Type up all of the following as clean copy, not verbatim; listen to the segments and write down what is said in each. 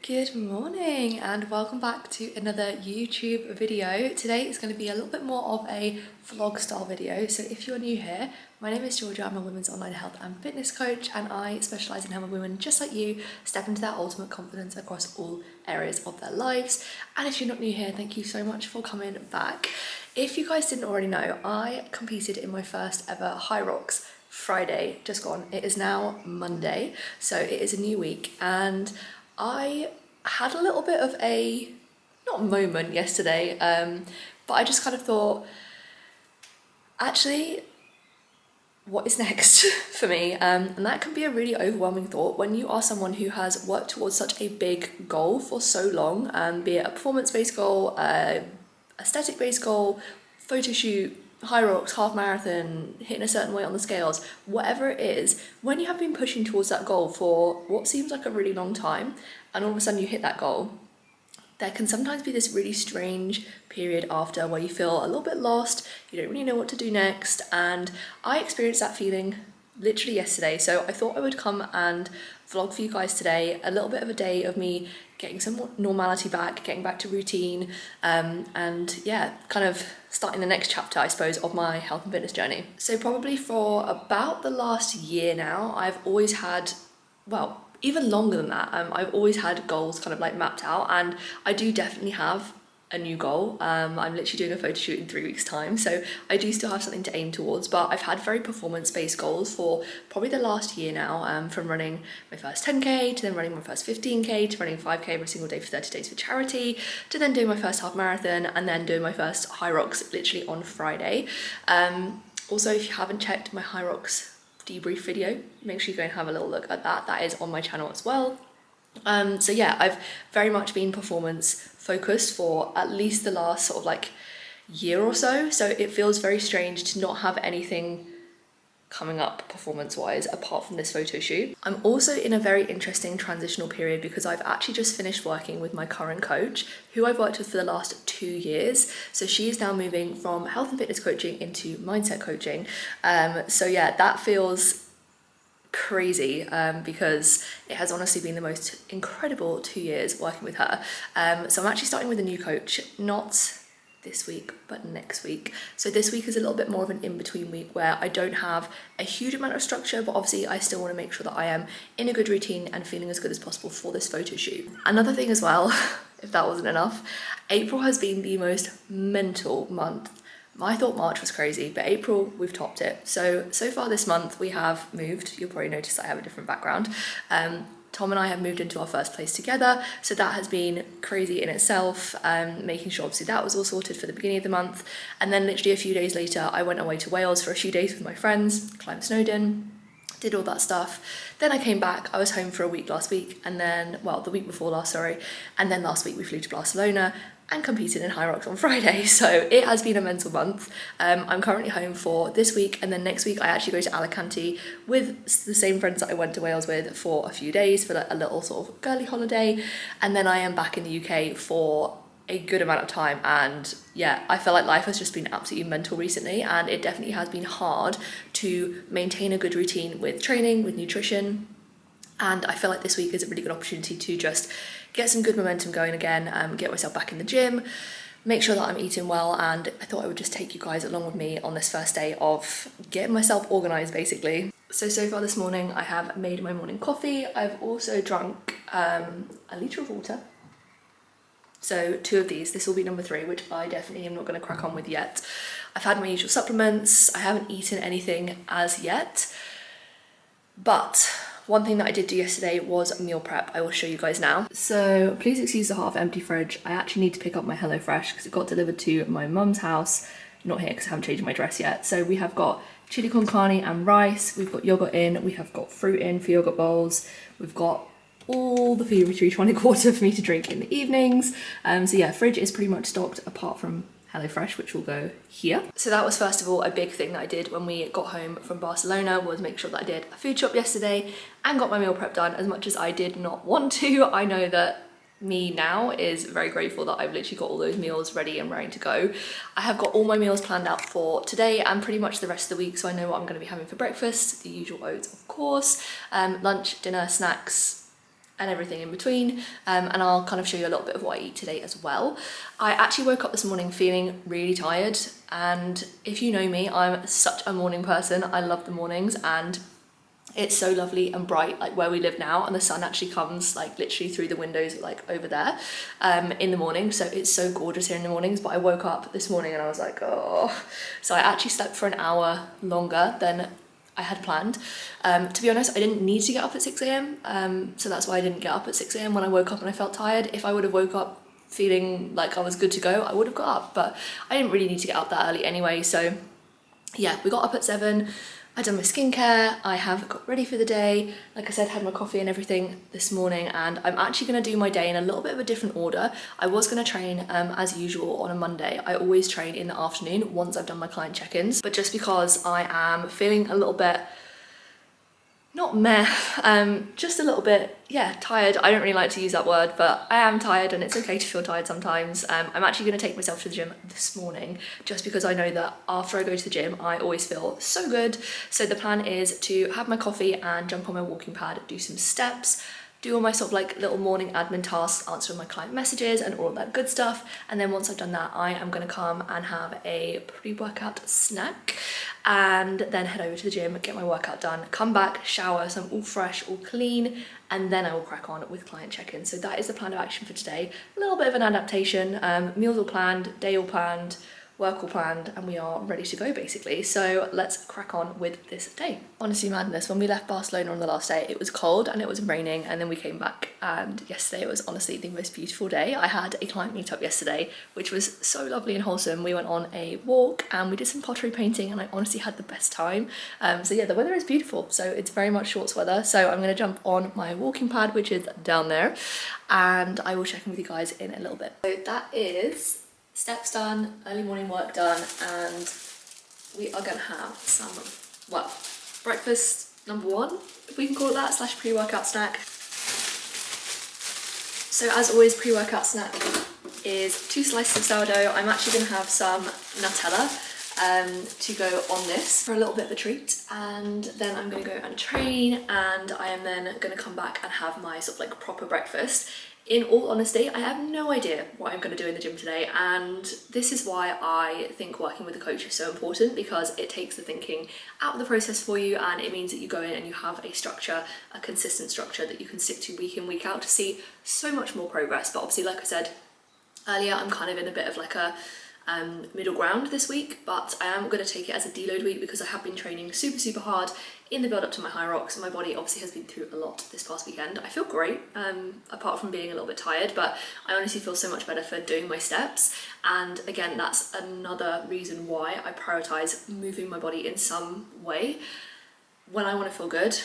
Good morning and welcome back to another YouTube video. Today is going to be a little bit more of a vlog style video. So if you're new here, my name is Georgia. I'm a women's online health and fitness coach, and I specialise in helping women just like you step into their ultimate confidence across all areas of their lives. And if you're not new here, thank you so much for coming back. If you guys didn't already know, I competed in my first ever Hyrox Friday, just gone. It is now Monday, so it is a new week, and I had a little bit of a, not moment yesterday, but I just kind of thought, actually, what is next for me? And that can be a really overwhelming thought when you are someone who has worked towards such a big goal for so long, be it a performance-based goal, aesthetic-based goal, photo shoot, Hyrox, half marathon, hitting a certain weight on the scales, whatever it is, when you have been pushing towards that goal for what seems like a really long time, and all of a sudden you hit that goal, there can sometimes be this really strange period after where you feel a little bit lost, you don't really know what to do next, and I experienced that feeling literally yesterday, so I thought I would come and vlog for you guys today, a little bit of a day of me getting some normality back, getting back to routine, and yeah, kind of starting the next chapter, I suppose, of my health and fitness journey. So probably for about the last year now, I've always had, well, even longer than that, I've always had goals kind of like mapped out, and I do definitely have a new goal. I'm literally doing a photo shoot in 3 weeks time, so I do still have something to aim towards, but I've had very performance-based goals for probably the last year now, from running my first 10k to then running my first 15k to running 5k every single day for 30 days for charity, to then doing my first half marathon, and then doing my first Hyrox literally on Friday. Also, if you haven't checked my Hyrox debrief video, make sure you go and have a little look at that. That is on my channel as well. So yeah, I've very much been performance focused for at least the last sort of like year or so. So it feels very strange to not have anything coming up performance wise apart from this photo shoot. I'm also in a very interesting transitional period because I've actually just finished working with my current coach, who I've worked with for the last 2 years. So she is now moving from health and fitness coaching into mindset coaching. So yeah, that feels crazy, because it has honestly been the most incredible 2 years working with her. So I'm actually starting with a new coach, not this week, but next week. So this week is a little bit more of an in-between week where I don't have a huge amount of structure, but obviously I still want to make sure that I am in a good routine and feeling as good as possible for this photo shoot. Another thing as well, if that wasn't enough, April has been the most mental month. I thought March was crazy, but April, we've topped it. So far this month we have moved. You'll probably notice I have a different background. Tom and I have moved into our first place together, so that has been crazy in itself, making sure obviously that was all sorted for the beginning of the month. And then literally a few days later, I went away to Wales for a few days with my friends, climbed Snowdon, did all that stuff. Then I came back, I was home for a week last week, and then, well, the week before last, sorry, and then last week we flew to Barcelona and competed in Hyrox on Friday. So it has been a mental month. I'm currently home for this week, and then next week I actually go to Alicante with the same friends that I went to Wales with for a few days for like a little sort of girly holiday, and then I am back in the UK for a good amount of time. And yeah, I feel like life has just been absolutely mental recently, and it definitely has been hard to maintain a good routine with training, with nutrition. And I feel like this week is a really good opportunity to just get some good momentum going again, get myself back in the gym, make sure that I'm eating well, and I thought I would just take you guys along with me on this first day of getting myself organised basically. So far this morning I have made my morning coffee. I've also drunk a litre of water. So 2 of these, this will be number 3, which I definitely am not going to crack on with yet. I've had my usual supplements, I haven't eaten anything as yet, but one thing that I did do yesterday was meal prep. I will show you guys now. So please excuse the half empty fridge. I actually need to pick up my HelloFresh because it got delivered to my mum's house. Not here because I haven't changed my dress yet. So we have got chili con carne and rice. We've got yogurt in. We have got fruit in for yogurt bowls. We've got all the food which we're trying to quarter for me to drink in the evenings. So yeah, fridge is pretty much stocked apart from HelloFresh, which will go here. So that was first of all a big thing that I did when we got home from Barcelona, was make sure that I did a food shop yesterday and got my meal prep done. As much as I did not want to, I know that me now is very grateful that I've literally got all those meals ready and ready to go. I have got all my meals planned out for today and pretty much the rest of the week, so I know what I'm going to be having for breakfast, the usual oats of course, lunch, dinner, snacks, and everything in between, and I'll kind of show you a little bit of what I eat today as well. I actually woke up this morning feeling really tired, and if you know me, I'm such a morning person. I love the mornings, and it's so lovely and bright like where we live now, and the sun actually comes like literally through the windows like over there in the morning, so it's so gorgeous here in the mornings. But I woke up this morning and I was like, oh, so I actually slept for an hour longer than I had planned. To be honest, I didn't need to get up at 6 a.m. So that's why I didn't get up at 6 a.m. when I woke up and I felt tired. If I would have woke up feeling like I was good to go, I would have got up, but I didn't really need to get up that early anyway. So yeah, we got up at 7. I done my skincare, I have got ready for the day. Like I said, had my coffee and everything this morning, and I'm actually gonna do my day in a little bit of a different order. I was gonna train as usual on a Monday. I always train in the afternoon once I've done my client check-ins, but just because I am feeling a little bit, not meh, just a little bit, yeah, tired. I don't really like to use that word, but I am tired, and it's okay to feel tired sometimes. I'm actually going to take myself to the gym this morning just because I know that after I go to the gym, I always feel so good. So the plan is to have my coffee and jump on my walking pad, do some steps, do all my sort of like little morning admin tasks, answer my client messages and all that good stuff. And then once I've done that, I am going to come and have a pre-workout snack and then head over to the gym, get my workout done, come back, shower, so I'm all fresh, all clean, and then I will crack on with client check-in. So that is the plan of action for today. A little bit of an adaptation, meals all planned, day all planned, work all planned, and we are ready to go basically. So let's crack on with this day. Honestly madness, when we left Barcelona on the last day, it was cold and it was raining, and then we came back, and yesterday was honestly the most beautiful day. I had a client meetup yesterday, which was so lovely and wholesome. We went on a walk and we did some pottery painting, and I honestly had the best time. So yeah, the weather is beautiful, so it's very much shorts weather. So I'm gonna jump on my walking pad, which is down there, and I will check in with you guys in a little bit. So that is steps done, early morning work done, and we are gonna have some, well, breakfast number one, if we can call it that, slash pre-workout snack. So as always, pre-workout snack is 2 slices of sourdough. I'm actually gonna have some Nutella to go on this for a little bit of a treat, and then I'm gonna go and train, and I am then gonna come back and have my sort of like proper breakfast. In all honesty, I have no idea what I'm going to do in the gym today, and this is why I think working with a coach is so important, because it takes the thinking out of the process for you, and it means that you go in and you have a structure, a consistent structure that you can stick to week in, week out to see so much more progress. But obviously, like I said earlier, I'm kind of in a bit of like a middle ground this week, but I am going to take it as a deload week because I have been training super hard in the build up to my Hyrox, and my body obviously has been through a lot this past weekend. I feel great, apart from being a little bit tired, but I honestly feel so much better for doing my steps. And again, that's another reason why I prioritize moving my body in some way when I want to feel good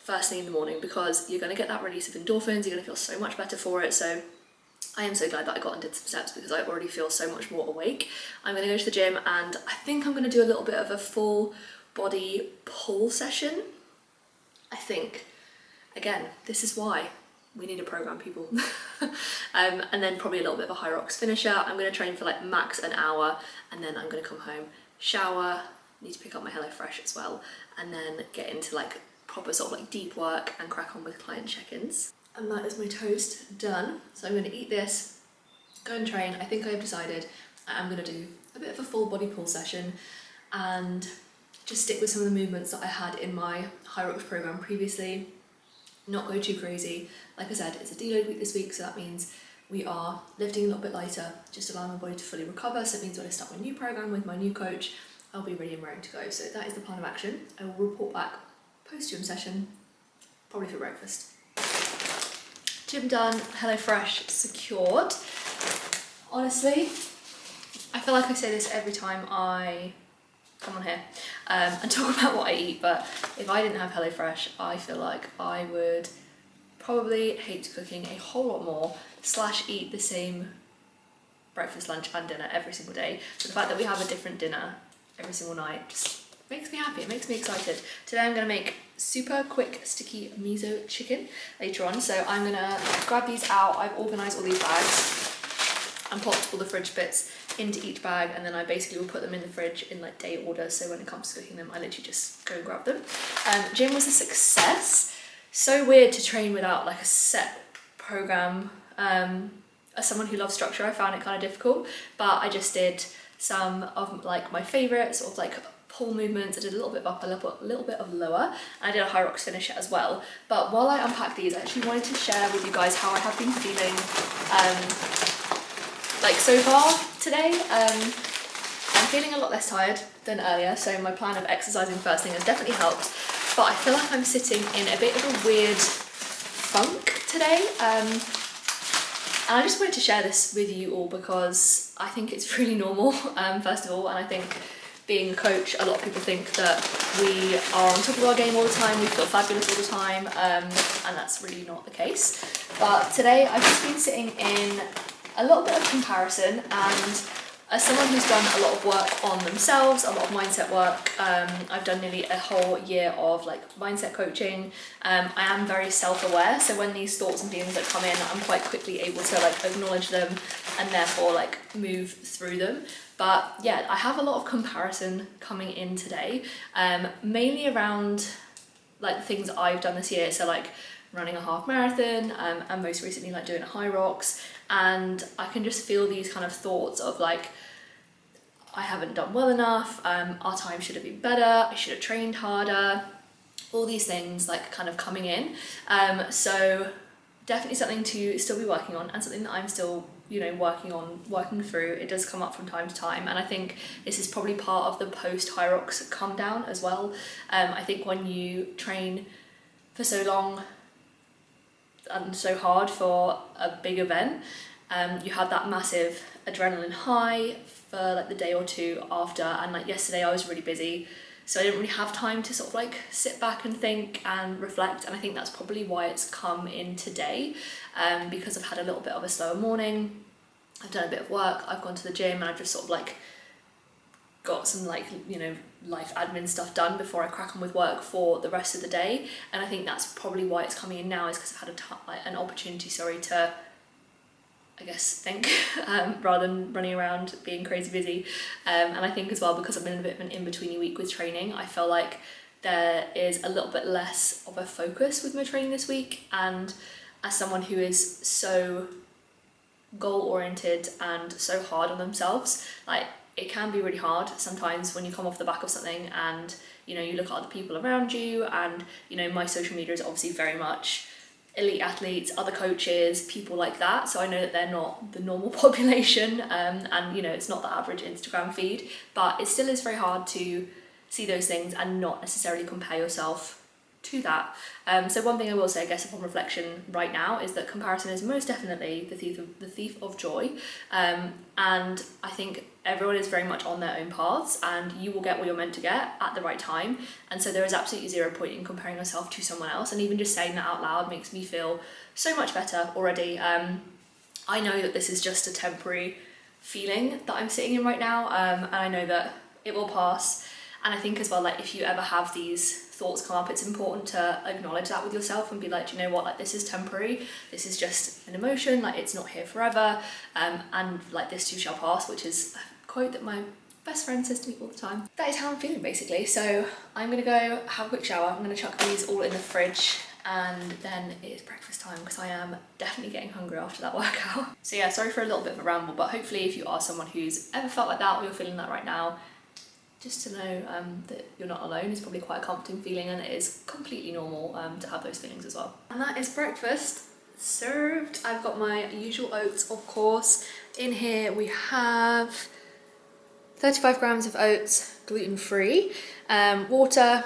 first thing in the morning, because you're going to get that release of endorphins, you're going to feel so much better for it. So I am so glad that I got and did some steps because I already feel so much more awake. I'm going to go to the gym, and I think I'm going to do a little bit of a full body pull session. I think, again, this is why we need a program, people. And then probably a little bit of a Hyrox finisher. I'm going to train for like max an hour, and then I'm going to come home, shower, need to pick up my HelloFresh as well, and then get into like proper sort of like deep work and crack on with client check-ins. And that is my toast done. So I'm going to eat this, go and train. I think I've decided I'm going to do a bit of a full body pull session and just stick with some of the movements that I had in my Hyrox program previously, not go too crazy. Like I said, it's a deload week this week, so that means we are lifting a little bit lighter, just allowing my body to fully recover. So it means when I start my new program with my new coach, I'll be ready and raring to go. So that is the plan of action. I will report back post-gym session, probably for breakfast. Gym done, HelloFresh secured. Honestly, I feel like I say this every time I come on here and talk about what I eat, but if I didn't have HelloFresh, I feel like I would probably hate cooking a whole lot more, slash eat the same breakfast, lunch and dinner every single day. So the fact that we have a different dinner every single night just makes me happy, it makes me excited. Today I'm gonna make super quick sticky miso chicken later on. So I'm gonna grab these out. I've organized all these bags and popped all the fridge bits into each bag, and then I basically will put them in the fridge in like day order, so when it comes to cooking them I literally just go and grab them. Gym was a success. so weird to train without like a set program. As someone who loves structure, I found it kind of difficult, but I just did some of like my favourite sort of like pull movements. I did a little bit of upper, a little bit of lower, and I did a Hyrox finish as well. But while I unpack these, I actually wanted to share with you guys how I have been feeling like so far today. I'm feeling a lot less tired than earlier, so my plan of exercising first thing has definitely helped, but I feel like I'm sitting in a bit of a weird funk today. And I just wanted to share this with you all because I think it's really normal, first of all, and I think being a coach, a lot of people think that we are on top of our game all the time, we feel fabulous all the time, and that's really not the case. But today I've just been sitting in a little bit of comparison, and as someone who's done a lot of work on themselves, a lot of mindset work, I've done nearly a whole year of like mindset coaching. I am very self-aware, so when these thoughts and feelings that come in, I'm quite quickly able to like acknowledge them and therefore like move through them. But yeah, I have a lot of comparison coming in today, mainly around like the things that I've done this year. So like running a half marathon, and most recently like doing a Hyrox, and I can just feel these kind of thoughts of like, I haven't done well enough, our time should have been better, I should have trained harder, all these things like kind of coming in. So definitely something to still be working on, and something that I'm still, you know, working through. It does come up from time to time, and I think this is probably part of the post Hyrox come down as well. I think when you train for so long and so hard for a big event, you have that massive adrenaline high for like the day or two after, and like yesterday I was really busy, so I didn't really have time to sort of like sit back and think and reflect, and I think that's probably why it's come in today, because I've had a little bit of a slower morning, I've done a bit of work, I've gone to the gym, and I've just sort of like got some like, you know, life admin stuff done before I crack on with work for the rest of the day. And I think that's probably why it's coming in now, is because I've had an opportunity to, I guess, think rather than running around being crazy busy. And I think as well, because I've been in a bit of an in-betweeny week with training, I feel like there is a little bit less of a focus with my training this week. And as someone who is so goal-oriented and so hard on themselves, like, it can be really hard sometimes when you come off the back of something and, you know, you look at other people around you, and, you know, my social media is obviously very much elite athletes, other coaches, people like that. So I know that they're not the normal population, and, you know, it's not the average Instagram feed, but it still is very hard to see those things and not necessarily compare yourself to that. So one thing I will say, I guess, upon reflection right now, is that comparison is most definitely the thief of joy, and I think everyone is very much on their own paths, and you will get what you're meant to get at the right time. And so there is absolutely zero point in comparing yourself to someone else, and even just saying that out loud makes me feel so much better already. I know that this is just a temporary feeling that I'm sitting in right now, and I know that it will pass. And I think as well, like, if you ever have these thoughts come up, it's important to acknowledge that with yourself and be like, do you know what, like, this is temporary, this is just an emotion, like, it's not here forever, and like, this too shall pass, which is a quote that my best friend says to me all the time. That is how I'm feeling, basically. So I'm gonna go have a quick shower, I'm gonna chuck these all in the fridge, and then it is breakfast time, because I am definitely getting hungry after that workout. So yeah, sorry for a little bit of a ramble, but hopefully if you are someone who's ever felt like that, or you're feeling that right now, just to know that you're not alone is probably quite a comforting feeling, and it is completely normal to have those feelings as well. And that is breakfast served. I've got my usual oats, of course. In here we have 35 grams of oats, gluten-free, water,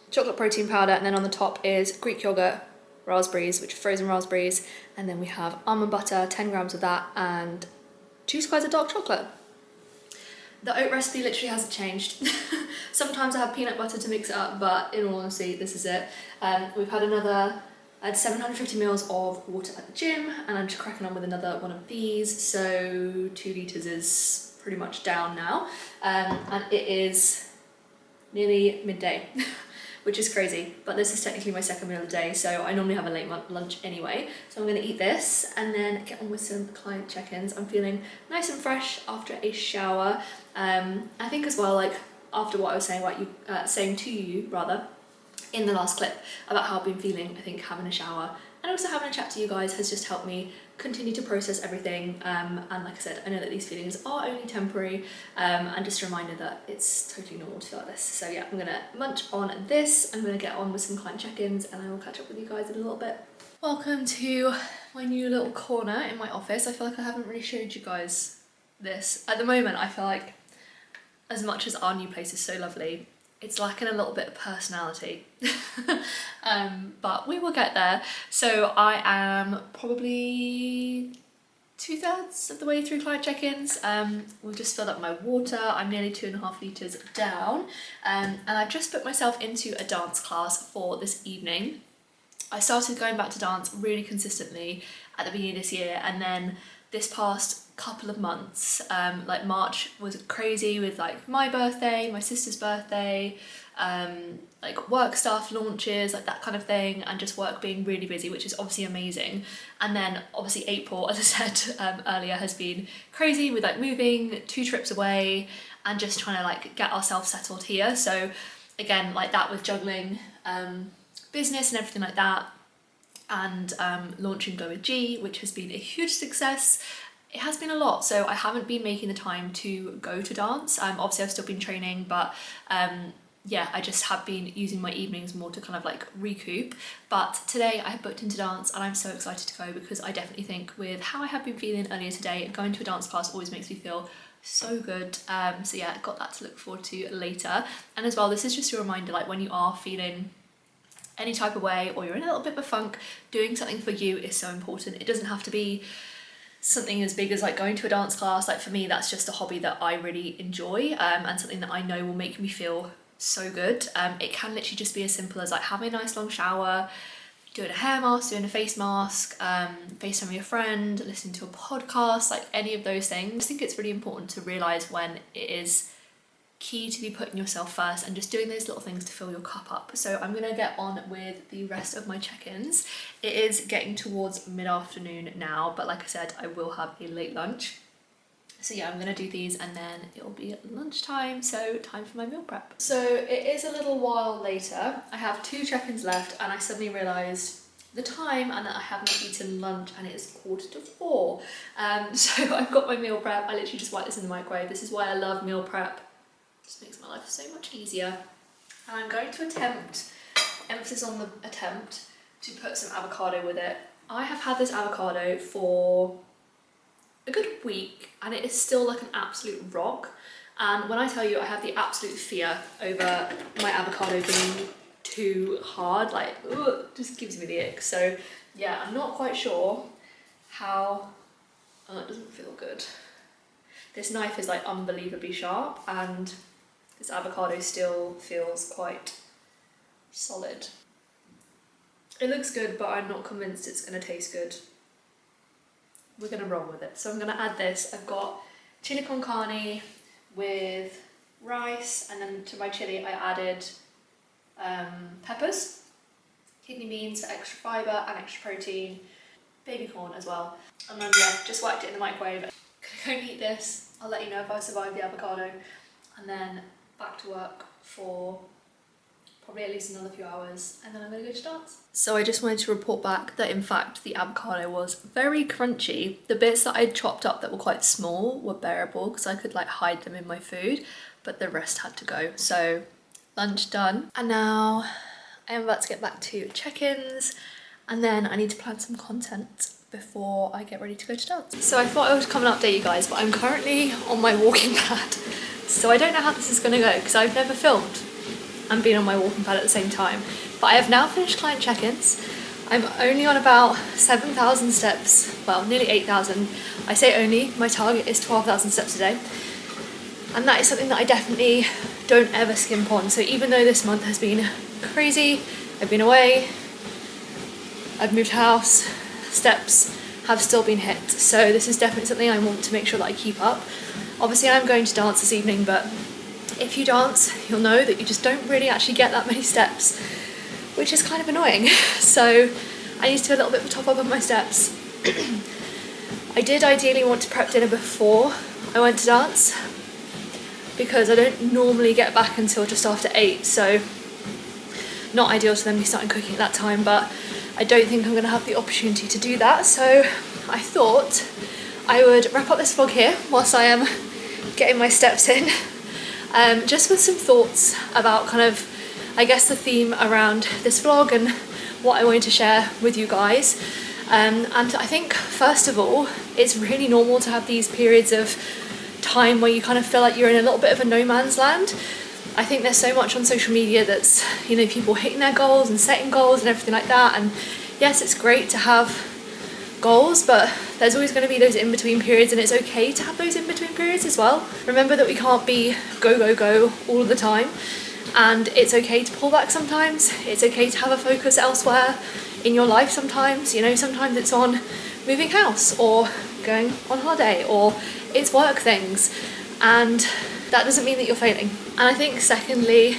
chocolate protein powder, and then on the top is Greek yogurt, raspberries, which are frozen raspberries, and then we have almond butter, 10 grams of that, and 2 squares of dark chocolate. The oat recipe literally hasn't changed. Sometimes I have peanut butter to mix it up, but in all honesty, this is it. We've had I had 750 mils of water at the gym, and I'm just cracking on with another one of these, so 2 litres is pretty much down now, and it is nearly midday, which is crazy, but this is technically my second meal of the day, so I normally have a late lunch anyway. So I'm gonna eat this and then get on with some client check-ins. I'm feeling nice and fresh after a shower. I think as well, like, after what I was saying about you, saying to you rather, in the last clip about how I've been feeling. I think having a shower and also having a chat to you guys has just helped me continue to process everything, and like I said, I know that these feelings are only temporary, and just a reminder that it's totally normal to feel like this. So yeah, I'm gonna munch on this, I'm gonna get on with some client check-ins, and I will catch up with you guys in a little bit. Welcome to my new little corner in my office. I feel like I haven't really showed you guys this. At the moment, I feel like as much as our new place is so lovely, it's lacking a little bit of personality. But we will get there. So I am probably 2/3 of the way through client check-ins. We've just filled up my water. I'm nearly 2.5 litres down. And I've just put myself into a dance class for this evening. I started going back to dance really consistently at the beginning of this year, and then this past couple of months, like March was crazy with like my birthday, my sister's birthday, like work stuff, launches, like that kind of thing, and just work being really busy, which is obviously amazing. And then obviously April, as I said earlier, has been crazy with like moving 2 trips away and just trying to like get ourselves settled here. So again, like that with juggling business and everything like that, and launching Go with G, which has been a huge success. It has been a lot, so I haven't been making the time to go to dance. Obviously I've still been training, but yeah, I just have been using my evenings more to kind of like recoup. But today I have booked into dance, and I'm so excited to go because I definitely think with how I have been feeling earlier today, going to a dance class always makes me feel so good. So yeah, got that to look forward to later. And as well, this is just a reminder, like when you are feeling any type of way or you're in a little bit of a funk, doing something for you is so important. It doesn't have to be something as big as like going to a dance class. Like for me, that's just a hobby that I really enjoy, and something that I know will make me feel so good. It can literally just be as simple as like having a nice long shower, doing a hair mask, doing a face mask, FaceTiming your friend, listening to a podcast, like any of those things. I think it's really important to realise when it is key to be putting yourself first and just doing those little things to fill your cup up. So I'm gonna get on with the rest of my check-ins. It is getting towards mid-afternoon now, but like I said, I will have a late lunch. So yeah, I'm gonna do these and then it'll be lunchtime, so time for my meal prep. So it is a little while later. I have 2 check-ins left, and I suddenly realised the time and that I haven't eaten lunch, and it is 3:45. So I've got my meal prep. I literally just wiped this in the microwave. This is why I love meal prep. Just makes my life so much easier. And I'm going to attempt, emphasis on the attempt, to put some avocado with it. I have had this avocado for a good week and it is still like an absolute rock. And when I tell you I have the absolute fear over my avocado being too hard, like ugh, just gives me the ick. So yeah, I'm not quite sure how, oh, it doesn't feel good. This knife is like unbelievably sharp, and this avocado still feels quite solid. It looks good, but I'm not convinced it's gonna taste good. We're gonna roll with it. So I'm gonna add this. I've got chili con carne with rice, and then to my chili I added peppers, kidney beans for extra fibre and extra protein, baby corn as well. And then yeah, just wiped it in the microwave. Gonna go and eat this. I'll let you know if I survive the avocado, and then back to work for probably at least another few hours, and then I'm gonna go to dance. So I just wanted to report back that in fact the avocado was very crunchy. The bits that I chopped up that were quite small were bearable because I could like hide them in my food, but the rest had to go. So lunch done, and now I am about to get back to check-ins, and then I need to plan some content before I get ready to go to dance. So I thought I would come and update you guys, but I'm currently on my walking pad. So I don't know how this is gonna go because I've never filmed and been on my walking pad at the same time. But I have now finished client check-ins. I'm only on about 7,000 steps, well, nearly 8,000. I say only, my target is 12,000 steps a day. And that is something that I definitely don't ever skimp on. So even though this month has been crazy, I've been away, I've moved house, steps have still been hit. So this is definitely something I want to make sure that I keep up. Obviously I'm going to dance this evening, but if you dance, you'll know that you just don't really actually get that many steps, which is kind of annoying. So I need to do a little bit of a top up of my steps. I did ideally want to prep dinner before I went to dance because I don't normally get back until just after 8. So not ideal to then be starting cooking at that time, but I don't think I'm going to have the opportunity to do that. So I thought I would wrap up this vlog here whilst I am getting my steps in, just with some thoughts about kind of, I guess, the theme around this vlog and what I wanted to share with you guys. And I think, first of all, it's really normal to have these periods of time where you kind of feel like you're in a little bit of a no man's land. I think there's so much on social media that's, you know, people hitting their goals and setting goals and everything like that. And yes, it's great to have goals, but there's always going to be those in-between periods, and it's okay to have those in-between periods as well. Remember that we can't be go, go, go all of the time, and it's okay to pull back sometimes. It's okay to have a focus elsewhere in your life sometimes. You know, sometimes it's on moving house or going on holiday, or it's work things, and that doesn't mean that you're failing. And I think secondly,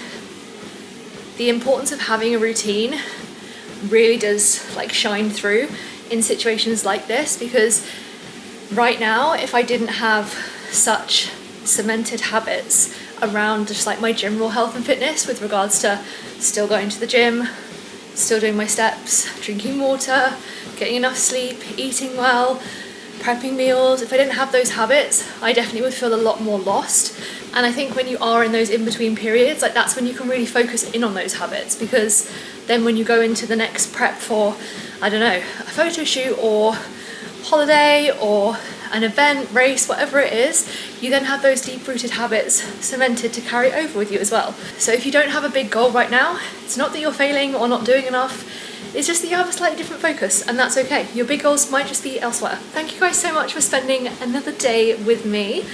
the importance of having a routine really does like shine through in situations like this, because right now, if I didn't have such cemented habits around just like my general health and fitness with regards to still going to the gym, still doing my steps, drinking water, getting enough sleep, eating well, prepping meals, if I didn't have those habits, I definitely would feel a lot more lost. And I think when you are in those in-between periods, like that's when you can really focus in on those habits, because then when you go into the next prep for, I don't know, a photo shoot or holiday or an event, race, whatever it is, you then have those deep-rooted habits cemented to carry over with you as well. So if you don't have a big goal right now, it's not that you're failing or not doing enough, it's just that you have a slightly different focus, and that's okay. Your big goals might just be elsewhere. Thank you guys so much for spending another day with me.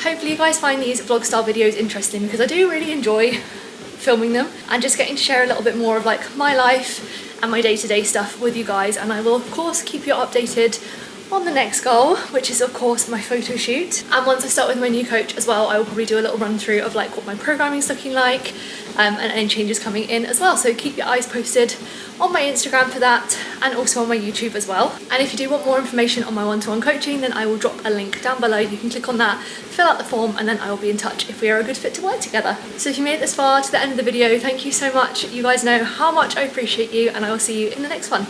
Hopefully you guys find these vlog style videos interesting, because I do really enjoy filming them and just getting to share a little bit more of like my life and my day-to-day stuff with you guys. And I will of course keep you updated on the next goal, which is of course my photo shoot. And once I start with my new coach as well, I will probably do a little run through of like what my programming is looking like, and any changes coming in as well. So keep your eyes posted on my Instagram for that, and also on my YouTube as well. And if you do want more information on my one-to-one coaching, then I will drop a link down below. You can click on that, fill out the form, and then I will be in touch if we are a good fit to work together. So if you made it this far to the end of the video, thank you so much. You guys know how much I appreciate you, and I will see you in the next one.